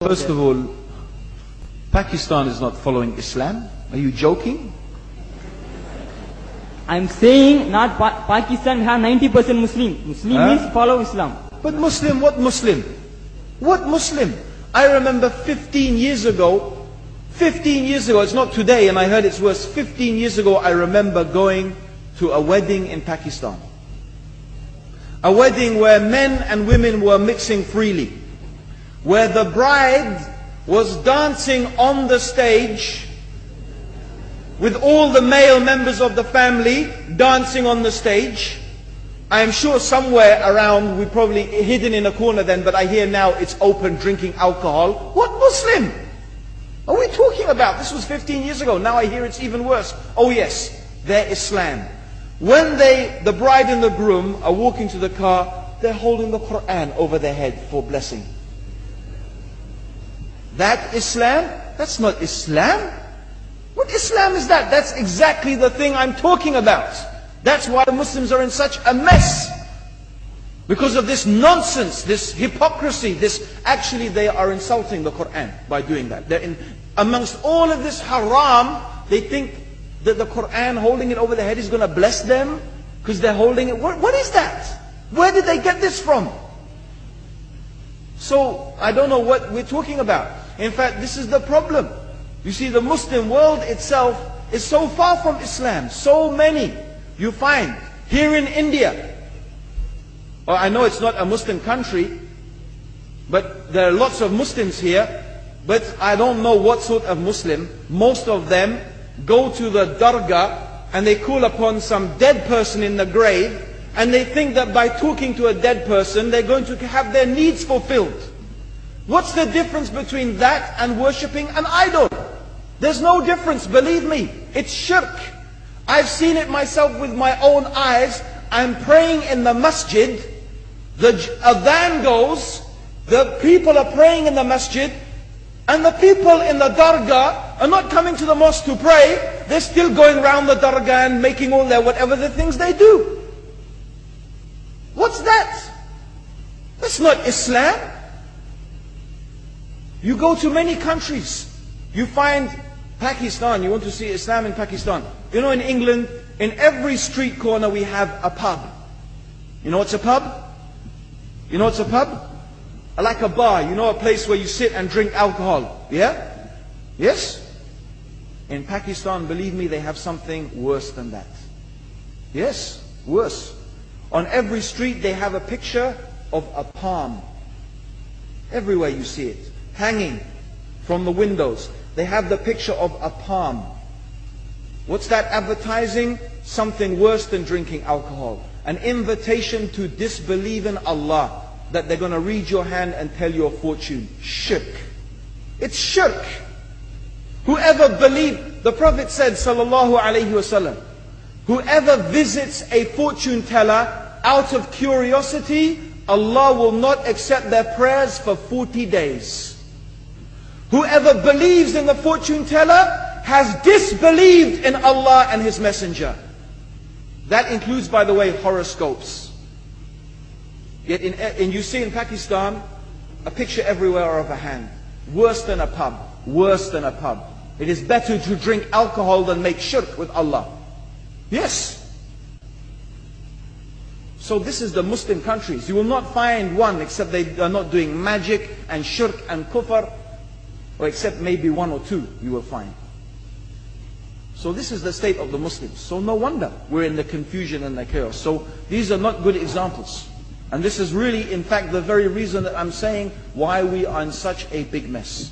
First of all, Pakistan is not following Islam. Are you joking? I'm saying not Pakistan have 90% Muslim. Muslim means follow Islam. But Muslim, what Muslim? What Muslim? I remember 15 years ago, it's not today and I heard it's worse. 15 years ago I remember going to a wedding in Pakistan. A wedding where men and women were mixing freely. Where the bride was dancing on the stage with all the male members of the family dancing on the stage. I am sure somewhere around, we probably hidden in a corner then, but I hear now it's open, drinking alcohol. What Muslim are we talking about? This was 15 years ago. Now I hear it's even worse. Oh yes, they're Islam. When the bride and the groom are walking to the car, they're holding the Quran over their head for blessing. That Islam? That's not Islam. What Islam is that? That's exactly the thing I'm talking about. That's why the Muslims are in such a mess. Because of this nonsense, this hypocrisy, actually they are insulting the Quran by doing that. Amongst all of this haram, they think that the Quran holding it over their head is going to bless them because they're holding it. What is that? Where did they get this from? So I don't know what we're talking about. In fact, this is the problem. You see, the Muslim world itself is so far from Islam. So many you find here in India. Or I know it's not a Muslim country, but there are lots of Muslims here. But I don't know what sort of Muslim. Most of them go to the dargah and they call upon some dead person in the grave, and they think that by talking to a dead person they're going to have their needs fulfilled. What's the difference between that and worshipping an idol? There's no difference, believe me. It's shirk. I've seen it myself with my own eyes. I'm praying in the masjid. The adhan goes. The people are praying in the masjid. And the people in the dargah are not coming to the mosque to pray. They're still going around the dargah and making all their whatever the things they do. What's that? That's not Islam. You go to many countries. You find Pakistan, you want to see Islam in Pakistan. You know, in England, in every street corner we have a pub. You know what's a pub? You know what's a pub? Like a bar, you know, a place where you sit and drink alcohol. Yeah? Yes? In Pakistan, believe me, they have something worse than that. Yes, worse. On every street they have a picture of a palm. Everywhere you see it, hanging from the windows. They have the picture of a palm. What's that advertising? Something worse than drinking alcohol. An invitation to disbelieve in Allah. That they're going to read your hand and tell your fortune. Shirk. It's shirk. Whoever believed, the Prophet said, sallallahu alaihi wasallam, whoever visits a fortune teller out of curiosity, Allah will not accept their prayers for 40 days. Whoever believes in the fortune teller has disbelieved in Allah and His Messenger. That includes, by the way, horoscopes. Yet you see in Pakistan, a picture everywhere of a hand. Worse than a pub. Worse than a pub. It is better to drink alcohol than make shirk with Allah. Yes. So this is the Muslim countries. You will not find one except they are not doing magic and shirk and kufr. Or except maybe one or two you will find. So this is the state of the Muslims. So no wonder we're in the confusion and the chaos. So these are not good examples. And this is really, in fact, the very reason that I'm saying why we are in such a big mess.